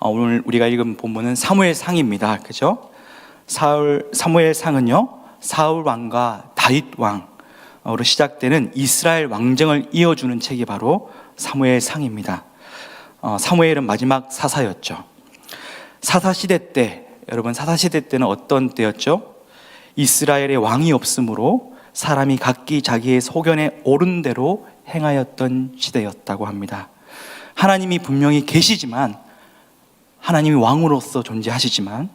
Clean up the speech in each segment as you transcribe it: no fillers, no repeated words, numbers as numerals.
오늘 우리가 읽은 본문은 사무엘상입니다. 그죠? 사무엘상은요, 사울 왕과 다윗 왕으로 시작되는 이스라엘 왕정을 이어주는 책이 바로 사무엘상입니다. 사무엘은 마지막 사사였죠. 사사시대 때, 여러분 사사시대 때는 어떤 때였죠? 이스라엘의 왕이 없으므로 사람이 각기 자기의 소견에 옳은 대로 행하였던 시대였다고 합니다. 하나님이 분명히 계시지만, 하나님이 왕으로서 존재하시지만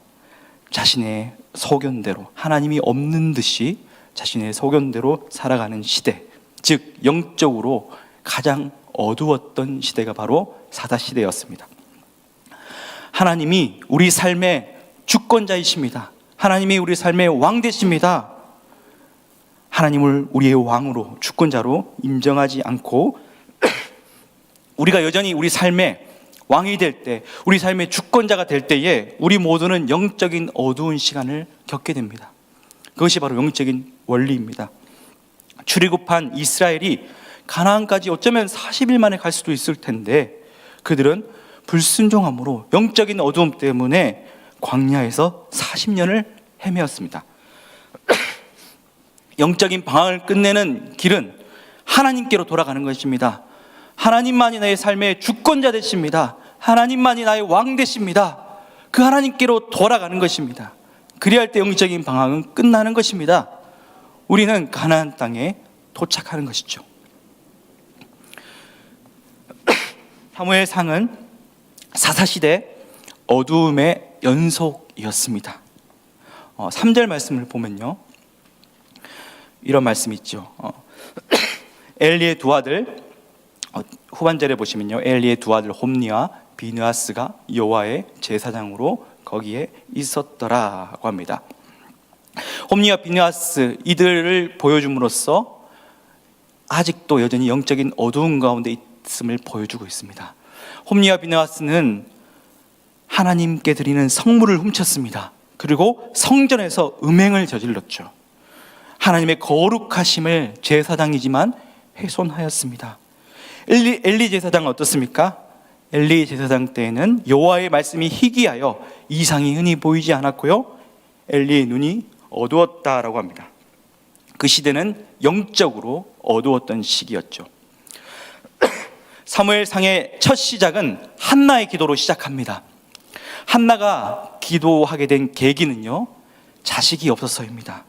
자신의 소견대로, 하나님이 없는 듯이 자신의 소견대로 살아가는 시대, 즉 영적으로 가장 어두웠던 시대가 바로 사사시대였습니다. 하나님이 우리 삶의 주권자이십니다. 하나님이 우리 삶의 왕 되십니다. 하나님을 우리의 왕으로, 주권자로 인정하지 않고 우리가 여전히 우리 삶의 왕이 될 때, 우리 삶의 주권자가 될 때에 우리 모두는 영적인 어두운 시간을 겪게 됩니다. 그것이 바로 영적인 원리입니다. 출애굽한 이스라엘이 가나안까지 어쩌면 40일 만에 갈 수도 있을 텐데 그들은 불순종함으로 영적인 어두움 때문에 광야에서 40년을 헤매었습니다. 영적인 방황을 끝내는 길은 하나님께로 돌아가는 것입니다. 하나님만이 나의 삶의 주권자 되십니다. 하나님만이 나의 왕 되십니다. 그 하나님께로 돌아가는 것입니다. 그리할 때 영적인 방황은 끝나는 것입니다. 우리는 가나안 땅에 도착하는 것이죠. 사무엘상은 사사시대 어두움의 연속이었습니다. 3절 말씀을 보면요, 이런 말씀이 있죠. 엘리의 두 아들, 후반절에 보시면요, 엘리의 두 아들 홈니와 비느하스가 여호와의 제사장으로 거기에 있었더라고 합니다. 홈니와 비느하스, 이들을 보여줌으로써 아직도 여전히 영적인 어두운 가운데 있음을 보여주고 있습니다. 홈니와 비느하스는 하나님께 드리는 성물을 훔쳤습니다. 그리고 성전에서 음행을 저질렀죠. 하나님의 거룩하심을 제사장이지만 훼손하였습니다. 엘리 제사장은 어떻습니까? 엘리 제사장 때에는 여호와의 말씀이 희귀하여 이상이 흔히 보이지 않았고요, 엘리의 눈이 어두웠다라고 합니다. 그 시대는 영적으로 어두웠던 시기였죠. 사무엘상의 첫 시작은 한나의 기도로 시작합니다. 한나가 기도하게 된 계기는요, 자식이 없어서입니다.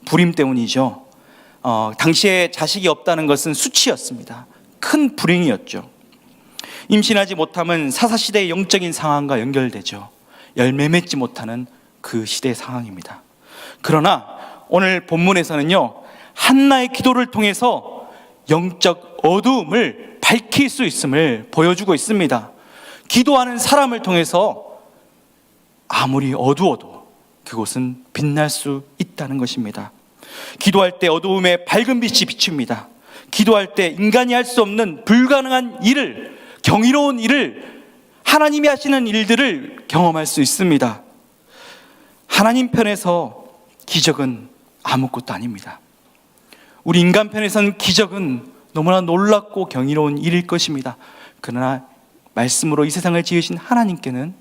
불임 때문이죠. 당시에 자식이 없다는 것은 수치였습니다. 큰 불행이었죠. 임신하지 못하면 사사시대의 영적인 상황과 연결되죠. 열매 맺지 못하는 그 시대의 상황입니다. 그러나 오늘 본문에서는요, 한나의 기도를 통해서 영적 어두움을 밝힐 수 있음을 보여주고 있습니다. 기도하는 사람을 통해서 아무리 어두워도 그곳은 빛날 수 있다는 것입니다. 기도할 때 어두움에 밝은 빛이 비춥니다. 기도할 때 인간이 할 수 없는 불가능한 일을, 경이로운 일을, 하나님이 하시는 일들을 경험할 수 있습니다. 하나님 편에서 기적은 아무것도 아닙니다. 우리 인간 편에서는 기적은 너무나 놀랍고 경이로운 일일 것입니다. 그러나 말씀으로 이 세상을 지으신 하나님께는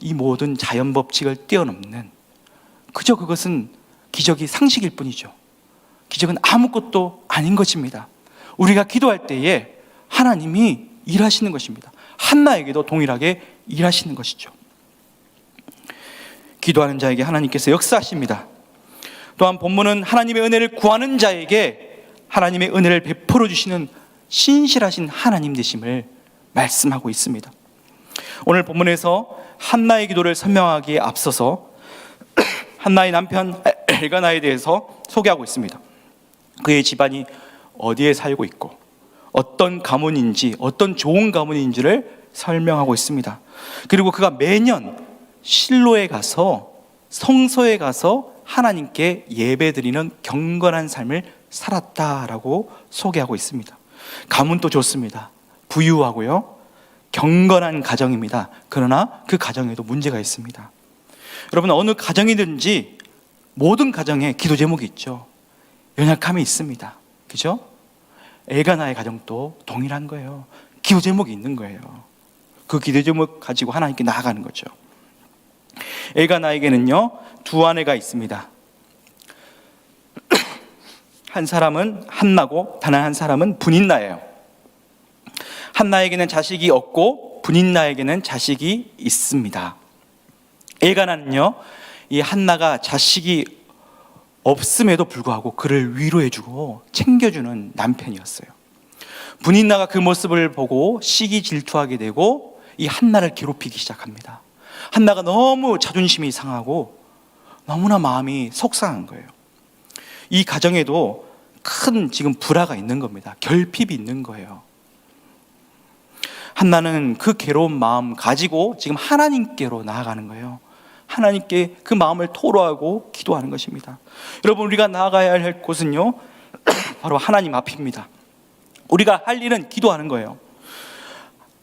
이 모든 자연 법칙을 뛰어넘는, 그저 그것은 기적이 상식일 뿐이죠. 기적은 아무것도 아닌 것입니다. 우리가 기도할 때에 하나님이 일하시는 것입니다. 한나에게도 동일하게 일하시는 것이죠. 기도하는 자에게 하나님께서 역사하십니다. 또한 본문은 하나님의 은혜를 구하는 자에게 하나님의 은혜를 베풀어 주시는 신실하신 하나님 되심을 말씀하고 있습니다. 오늘 본문에서 한나의 기도를 설명하기에 앞서서 한나의 남편 엘가나에 대해서 소개하고 있습니다. 그의 집안이 어디에 살고 있고 어떤 가문인지, 어떤 좋은 가문인지를 설명하고 있습니다. 그리고 그가 매년 실로에 가서, 성소에 가서 하나님께 예배드리는 경건한 삶을 살았다라고 소개하고 있습니다. 가문도 좋습니다. 부유하고요, 경건한 가정입니다. 그러나 그 가정에도 문제가 있습니다. 여러분, 어느 가정이든지 모든 가정에 기도 제목이 있죠. 연약함이 있습니다. 그죠? 엘가나의 가정도 동일한 거예요. 기도 제목이 있는 거예요. 그 기대점을 가지고 하나님께 나아가는 거죠. 엘가나에게는요, 두 아내가 있습니다. 한 사람은 한나고 다른 한 사람은 분인나예요. 한나에게는 자식이 없고 분인나에게는 자식이 있습니다. 엘가나는요, 이 한나가 자식이 없음에도 불구하고 그를 위로해주고 챙겨주는 남편이었어요. 분인나가 그 모습을 보고 시기 질투하게 되고 이 한나를 괴롭히기 시작합니다. 한나가 너무 자존심이 상하고 너무나 마음이 속상한 거예요. 이 가정에도 큰 지금 불화가 있는 겁니다. 결핍이 있는 거예요. 한나는 그 괴로운 마음 가지고 지금 하나님께로 나아가는 거예요. 하나님께 그 마음을 토로하고 기도하는 것입니다. 여러분, 우리가 나아가야 할 곳은요, 바로 하나님 앞입니다. 우리가 할 일은 기도하는 거예요.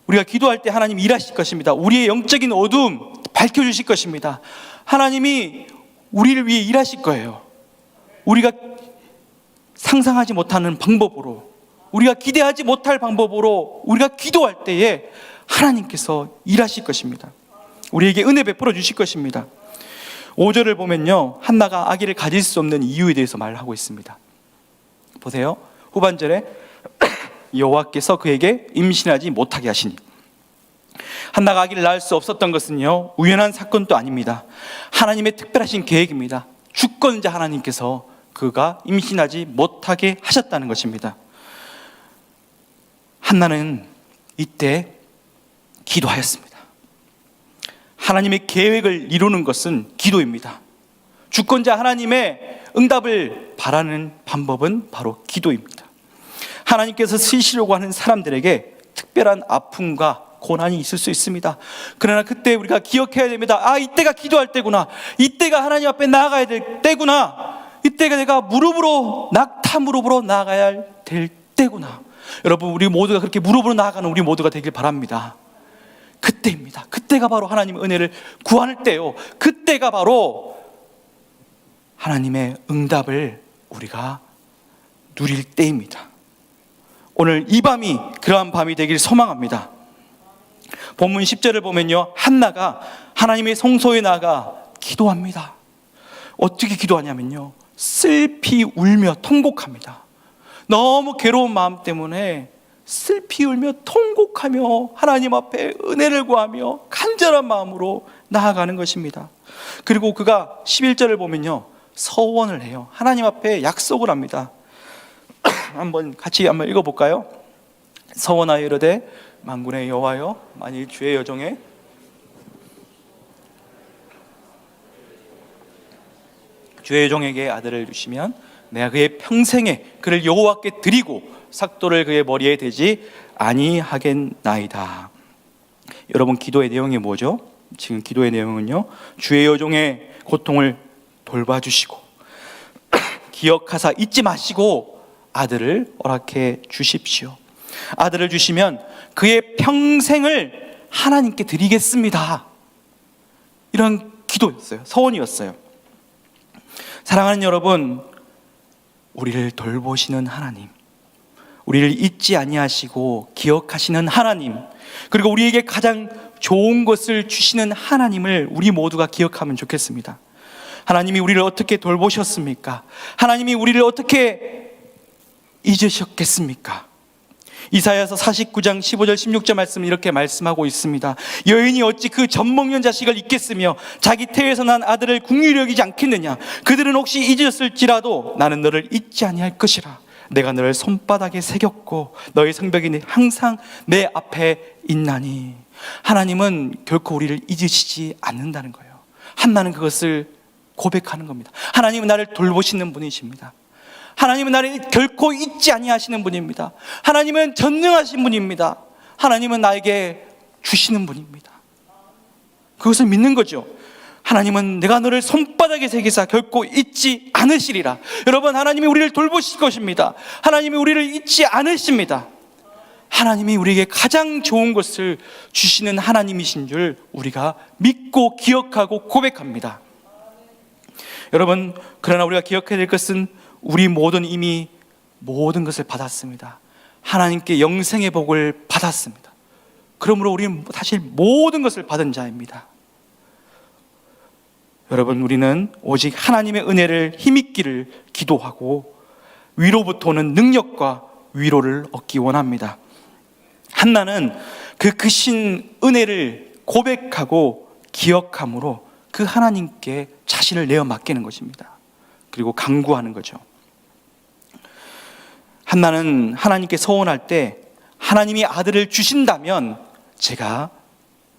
우리가 기도할 때 하나님 일하실 것입니다. 우리의 영적인 어두움 밝혀주실 것입니다. 하나님이 우리를 위해 일하실 거예요. 우리가 상상하지 못하는 방법으로, 우리가 기대하지 못할 방법으로 우리가 기도할 때에 하나님께서 일하실 것입니다. 우리에게 은혜 베풀어 주실 것입니다. 5절을 보면요, 한나가 아기를 가질 수 없는 이유에 대해서 말하고 있습니다. 보세요. 후반절에 여호와께서 그에게 임신하지 못하게 하시니. 한나가 아기를 낳을 수 없었던 것은요, 우연한 사건도 아닙니다. 하나님의 특별하신 계획입니다. 주권자 하나님께서 그가 임신하지 못하게 하셨다는 것입니다. 한나는 이때 기도하였습니다. 하나님의 계획을 이루는 것은 기도입니다. 주권자 하나님의 응답을 바라는 방법은 바로 기도입니다. 하나님께서 쓰시려고 하는 사람들에게 특별한 아픔과 고난이 있을 수 있습니다. 그러나 그때 우리가 기억해야 됩니다. 아, 이때가 기도할 때구나. 이때가 하나님 앞에 나아가야 될 때구나. 이때가 내가 낙타 무릎으로 나아가야 될 때구나. 여러분, 우리 모두가 그렇게 무릎으로 나아가는 우리 모두가 되길 바랍니다. 그때입니다. 그때가 바로 하나님의 은혜를 구할 때요. 그때가 바로 하나님의 응답을 우리가 누릴 때입니다. 오늘 이 밤이 그러한 밤이 되길 소망합니다. 본문 10절을 보면요, 한나가 하나님의 성소에 나가 기도합니다. 어떻게 기도하냐면요, 슬피 울며 통곡합니다. 너무 괴로운 마음 때문에 슬피 울며 통곡하며 하나님 앞에 은혜를 구하며 간절한 마음으로 나아가는 것입니다. 그리고 그가 11절을 보면요, 서원을 해요. 하나님 앞에 약속을 합니다. 같이 한번 읽어볼까요? 서원하여 이르되 만군의 여호와여, 만일 주의 여종에 주의 여종에게 아들을 주시면 내가 그의 평생에 그를 여호와께 드리고 삭도를 그의 머리에 대지 아니하겠나이다. 여러분, 기도의 내용이 뭐죠? 지금 기도의 내용은요, 주의 여종의 고통을 돌봐주시고 기억하사 잊지 마시고 아들을 허락해 주십시오. 아들을 주시면 그의 평생을 하나님께 드리겠습니다. 이런 기도였어요. 서원이었어요. 사랑하는 여러분, 우리를 돌보시는 하나님, 우리를 잊지 아니하시고 기억하시는 하나님, 그리고 우리에게 가장 좋은 것을 주시는 하나님을 우리 모두가 기억하면 좋겠습니다. 하나님이 우리를 어떻게 돌보셨습니까? 하나님이 우리를 어떻게 잊으셨겠습니까? 이사야서 49장 15절 16절 말씀은 이렇게 말씀하고 있습니다. 여인이 어찌 그 젖먹는 자식을 잊겠으며 자기 태에서 난 아들을 긍휼히 여기지 않겠느냐. 그들은 혹시 잊었을지라도 나는 너를 잊지 아니할 것이라. 내가 너를 손바닥에 새겼고 너의 성벽이 항상 내 앞에 있나니. 하나님은 결코 우리를 잊으시지 않는다는 거예요. 한나는 그것을 고백하는 겁니다. 하나님은 나를 돌보시는 분이십니다. 하나님은 나를 결코 잊지 아니하시는 분입니다. 하나님은 전능하신 분입니다. 하나님은 나에게 주시는 분입니다. 그것을 믿는 거죠. 하나님은 내가 너를 손바닥에 새기사 결코 잊지 않으시리라. 여러분, 하나님이 우리를 돌보실 것입니다. 하나님이 우리를 잊지 않으십니다. 하나님이 우리에게 가장 좋은 것을 주시는 하나님이신 줄 우리가 믿고 기억하고 고백합니다. 여러분, 그러나 우리가 기억해야 될 것은 우리 모든 이미 모든 것을 받았습니다. 하나님께 영생의 복을 받았습니다. 그러므로 우리는 사실 모든 것을 받은 자입니다. 여러분, 우리는 오직 하나님의 은혜를 힘입기를 기도하고 위로부터 오는 능력과 위로를 얻기 원합니다. 한나는 그 크신 은혜를 고백하고 기억함으로 그 하나님께 자신을 내어 맡기는 것입니다. 그리고 간구하는 거죠. 한나는 하나님께 서원할 때 하나님이 아들을 주신다면 제가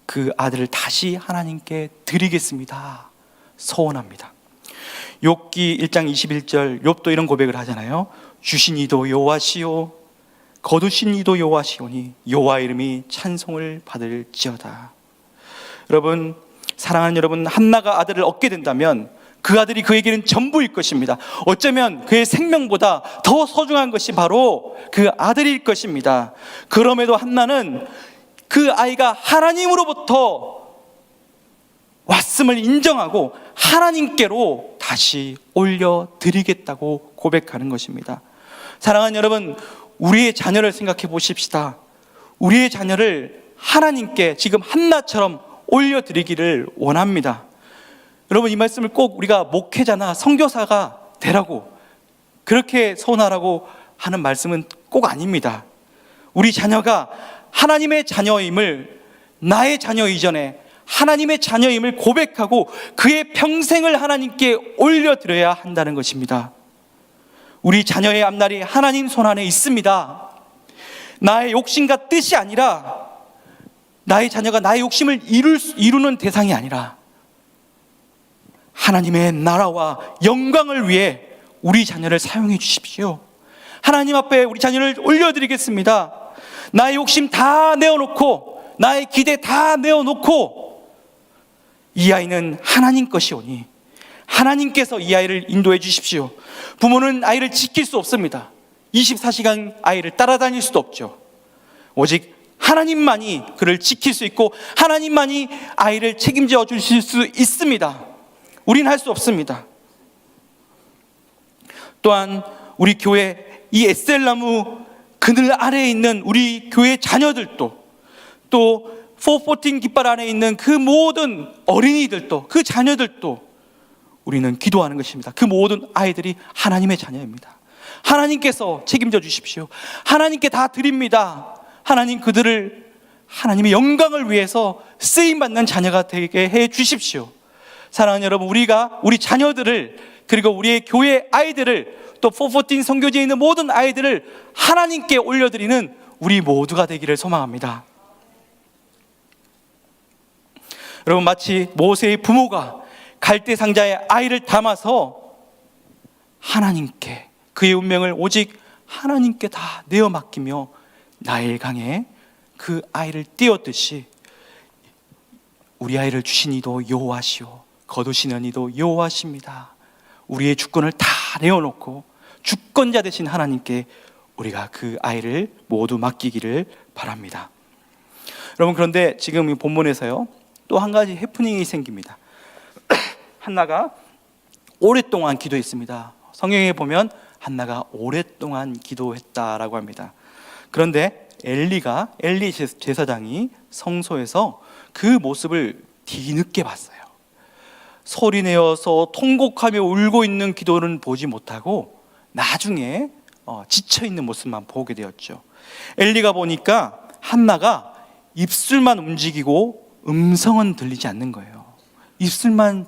그 아들을 다시 하나님께 드리겠습니다, 서원합니다. 욥기 1장 21절, 욥도 이런 고백을 하잖아요. 주신 이도 여호와시오, 거두신 이도 여호와시오니 여호와 이름이 찬송을 받을지어다. 여러분, 사랑하는 여러분, 한나가 아들을 얻게 된다면 그 아들이 그에게는 전부일 것입니다. 어쩌면 그의 생명보다 더 소중한 것이 바로 그 아들일 것입니다. 그럼에도 한나는 그 아이가 하나님으로부터 왔음을 인정하고 하나님께로 다시 올려드리겠다고 고백하는 것입니다. 사랑하는 여러분, 우리의 자녀를 생각해 보십시다. 우리의 자녀를 하나님께 지금 한나처럼 올려드리기를 원합니다. 여러분, 이 말씀을 꼭 우리가 목회자나 선교사가 되라고 그렇게 소원하라고 하는 말씀은 꼭 아닙니다. 우리 자녀가 하나님의 자녀임을, 나의 자녀 이전에 하나님의 자녀임을 고백하고 그의 평생을 하나님께 올려드려야 한다는 것입니다. 우리 자녀의 앞날이 하나님 손 안에 있습니다. 나의 욕심과 뜻이 아니라, 나의 자녀가 나의 욕심을 이루는 대상이 아니라 하나님의 나라와 영광을 위해 우리 자녀를 사용해 주십시오. 하나님 앞에 우리 자녀를 올려드리겠습니다. 나의 욕심 다 내어놓고, 나의 기대 다 내어놓고, 이 아이는 하나님 것이오니 하나님께서 이 아이를 인도해 주십시오. 부모는 아이를 지킬 수 없습니다. 24시간 아이를 따라다닐 수도 없죠. 오직 하나님만이 그를 지킬 수 있고 하나님만이 아이를 책임져 주실 수 있습니다. 우린 할 수 없습니다. 또한 우리 교회 이 에셀나무 그늘 아래에 있는 우리 교회 자녀들도, 또 414 깃발 안에 있는 그 모든 어린이들도, 그 자녀들도 우리는 기도하는 것입니다. 그 모든 아이들이 하나님의 자녀입니다. 하나님께서 책임져 주십시오. 하나님께 다 드립니다. 하나님 그들을 하나님의 영광을 위해서 쓰임받는 자녀가 되게 해 주십시오. 사랑하는 여러분, 우리가 우리 자녀들을, 그리고 우리의 교회 아이들을, 또 414 선교지에 있는 모든 아이들을 하나님께 올려드리는 우리 모두가 되기를 소망합니다. 여러분, 마치 모세의 부모가 갈대 상자에 아이를 담아서 하나님께, 그의 운명을 오직 하나님께 다 내어 맡기며 나일 강에 그 아이를 띄웠듯이 우리 아이를 주신 이도 여호와시오, 거두시는 이도 여호와십니다. 우리의 주권을 다 내어놓고 주권자 되신 하나님께 우리가 그 아이를 모두 맡기기를 바랍니다. 여러분, 그런데 지금 이 본문에서요, 또 한 가지 해프닝이 생깁니다. 한나가 오랫동안 기도했습니다. 성경에 보면 한나가 오랫동안 기도했다라고 합니다. 그런데 엘리 제사장이 성소에서 그 모습을 뒤늦게 봤어요. 소리내어서 통곡하며 울고 있는 기도는 보지 못하고 나중에 지쳐있는 모습만 보게 되었죠. 엘리가 보니까 한나가 입술만 움직이고 음성은 들리지 않는 거예요. 입술만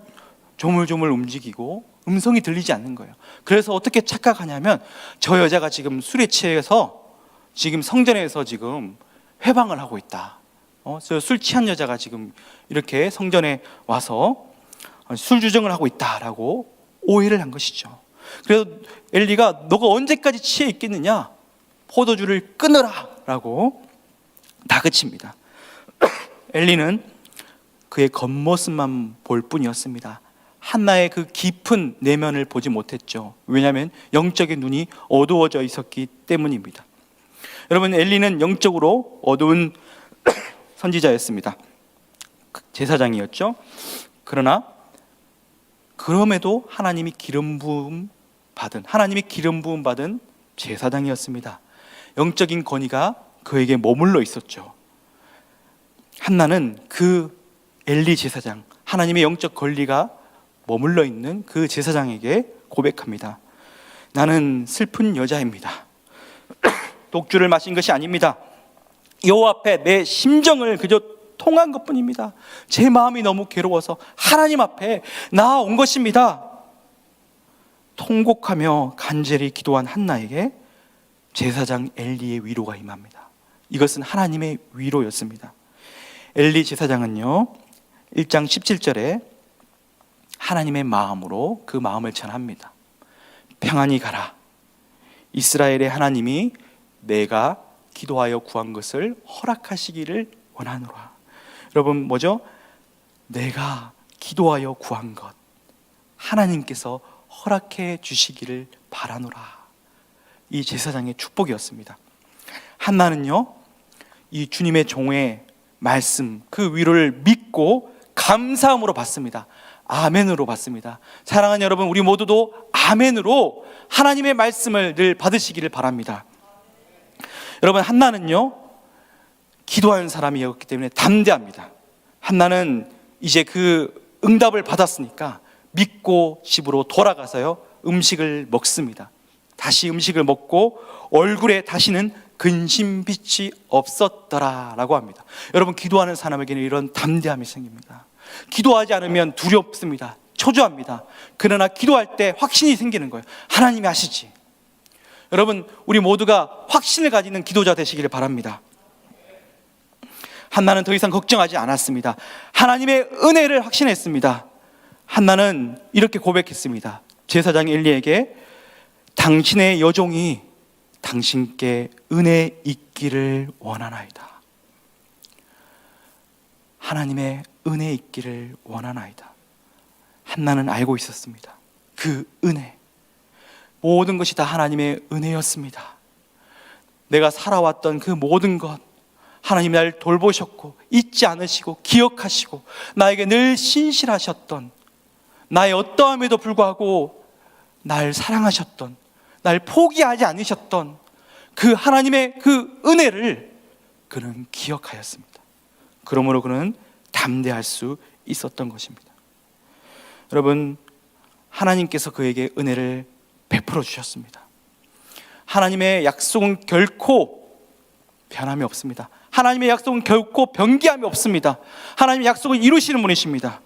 조물조물 움직이고 음성이 들리지 않는 거예요. 그래서 어떻게 착각하냐면 저 여자가 지금 술에 취해서 지금 성전에서 지금 회방을 하고 있다. 술 취한 여자가 지금 이렇게 성전에 와서 술 주정을 하고 있다라고 오해를 한 것이죠. 그래서 엘리가 너가 언제까지 취해 있겠느냐, 포도주를 끊으라 라고 다그칩니다. 엘리는 그의 겉모습만 볼 뿐이었습니다. 한나의 그 깊은 내면을 보지 못했죠. 왜냐하면 영적인 눈이 어두워져 있었기 때문입니다. 여러분, 엘리는 영적으로 어두운 선지자였습니다. 제사장이었죠. 그럼에도 하나님이 기름 부음 받은 제사장이었습니다. 영적인 권위가 그에게 머물러 있었죠. 한나는 그 엘리 제사장, 하나님의 영적 권리가 머물러 있는 그 제사장에게 고백합니다. 나는 슬픈 여자입니다. 독주를 마신 것이 아닙니다. 여호와 앞에 내 심정을 그저 통한 것뿐입니다. 제 마음이 너무 괴로워서 하나님 앞에 나아온 것입니다. 통곡하며 간절히 기도한 한나에게 제사장 엘리의 위로가 임합니다. 이것은 하나님의 위로였습니다. 엘리 제사장은요 1장 17절에 하나님의 마음으로 그 마음을 전합니다. 평안히 가라. 이스라엘의 하나님이 내가 기도하여 구한 것을 허락하시기를 원하노라. 여러분 뭐죠? 내가 기도하여 구한 것 하나님께서 허락해 주시기를 바라노라. 이 제사장의 축복이었습니다. 한나는요 이 주님의 종의 말씀, 그 위로를 믿고 감사함으로 받습니다. 아멘으로 받습니다. 사랑하는 여러분, 우리 모두도 아멘으로 하나님의 말씀을 늘 받으시기를 바랍니다. 여러분, 한나는요 기도하는 사람이었기 때문에 담대합니다. 한나는 이제 그 응답을 받았으니까 믿고 집으로 돌아가서요 음식을 먹습니다. 다시 음식을 먹고 얼굴에 다시는 근심빛이 없었더라 라고 합니다. 여러분, 기도하는 사람에게는 이런 담대함이 생깁니다. 기도하지 않으면 두렵습니다. 초조합니다. 그러나 기도할 때 확신이 생기는 거예요. 하나님이 하시지. 여러분, 우리 모두가 확신을 가지는 기도자 되시기를 바랍니다. 한나는 더 이상 걱정하지 않았습니다. 하나님의 은혜를 확신했습니다. 한나는 이렇게 고백했습니다. 제사장 엘리에게 당신의 여종이 당신께 은혜 있기를 원하나이다. 하나님의 은혜 있기를 원하나이다. 한나는 알고 있었습니다. 그 은혜, 모든 것이 다 하나님의 은혜였습니다. 내가 살아왔던 그 모든 것 하나님이 날 돌보셨고 잊지 않으시고 기억하시고 나에게 늘 신실하셨던, 나의 어떠함에도 불구하고 날 사랑하셨던, 날 포기하지 않으셨던 그 하나님의 그 은혜를 그는 기억하였습니다. 그러므로 그는 담대할 수 있었던 것입니다. 여러분, 하나님께서 그에게 은혜를 베풀어 주셨습니다. 하나님의 약속은 결코 변함이 없습니다. 하나님의 약속은 결코 변기함이 없습니다. 하나님의 약속을 이루시는 분이십니다.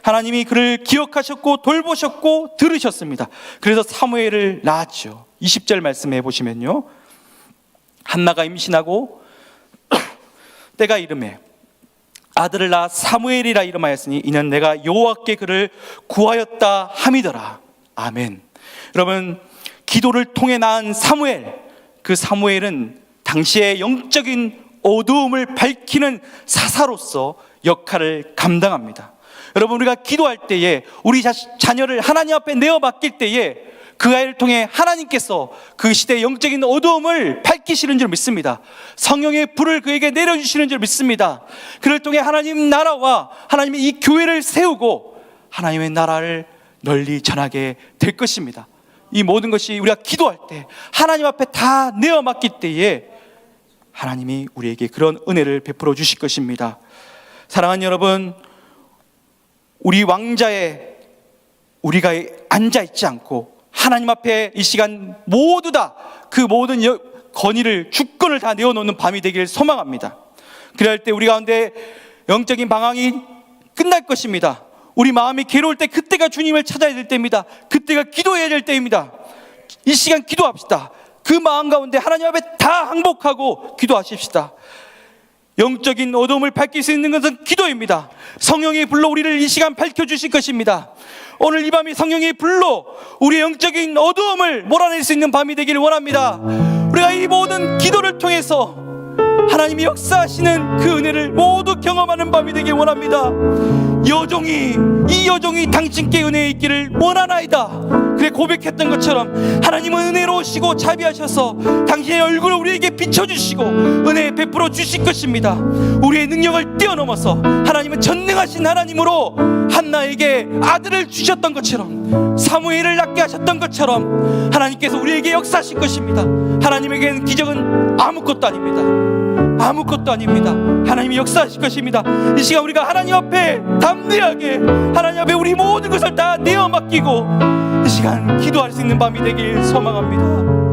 하나님이 그를 기억하셨고 돌보셨고 들으셨습니다. 그래서 사무엘을 낳았죠. 20절 말씀해 보시면요, 한나가 임신하고 때가 이름에 아들을 낳아 사무엘이라 이름하였으니 이는 내가 여호와께 그를 구하였다 함이더라. 아멘. 여러분, 기도를 통해 낳은 사무엘, 그 사무엘은 당시의 영적인 어두움을 밝히는 사사로서 역할을 감당합니다. 여러분, 우리가 기도할 때에 우리 자녀를 하나님 앞에 내어 맡길 때에 그 아이를 통해 하나님께서 그 시대의 영적인 어두움을 밝히시는 줄 믿습니다. 성령의 불을 그에게 내려주시는 줄 믿습니다. 그를 통해 하나님 나라와 하나님의 이 교회를 세우고 하나님의 나라를 널리 전하게 될 것입니다. 이 모든 것이 우리가 기도할 때 하나님 앞에 다 내어 맡길 때에 하나님이 우리에게 그런 은혜를 베풀어 주실 것입니다. 사랑하는 여러분, 우리 왕자에 우리가 앉아 있지 않고 하나님 앞에 이 시간 모두 다 그 모든 건의를, 주권을 다 내어놓는 밤이 되길 소망합니다. 그럴 때 우리 가운데 영적인 방황이 끝날 것입니다. 우리 마음이 괴로울 때 그때가 주님을 찾아야 될 때입니다. 그때가 기도해야 될 때입니다. 이 시간 기도합시다. 그 마음 가운데 하나님 앞에 다 항복하고 기도하십시다. 영적인 어둠을 밝힐 수 있는 것은 기도입니다. 성령의 불로 우리를 이 시간 밝혀주실 것입니다. 오늘 이 밤이 성령의 불로 우리의 영적인 어두움을 몰아낼 수 있는 밤이 되기를 원합니다. 우리가 이 모든 기도를 통해서 하나님이 역사하시는 그 은혜를 모두 경험하는 밤이 되길 원합니다. 이 여종이 당신께 은혜에 있기를 원하나이다. 그래 고백했던 것처럼 하나님은 은혜로우시고 자비하셔서 당신의 얼굴을 우리에게 비춰주시고 은혜 베풀어 주실 것입니다. 우리의 능력을 뛰어넘어서 하나님은 전능하신 하나님으로 한나에게 아들을 주셨던 것처럼, 사무엘을 낳게 하셨던 것처럼 하나님께서 우리에게 역사하실 것입니다. 하나님에게는 기적은 아무것도 아닙니다. 아무것도 아닙니다. 하나님이 역사하실 것입니다. 이 시간 우리가 하나님 앞에 담대하게, 하나님 앞에 우리 모든 것을 다 내어 맡기고 이 시간 기도할 수 있는 밤이 되길 소망합니다.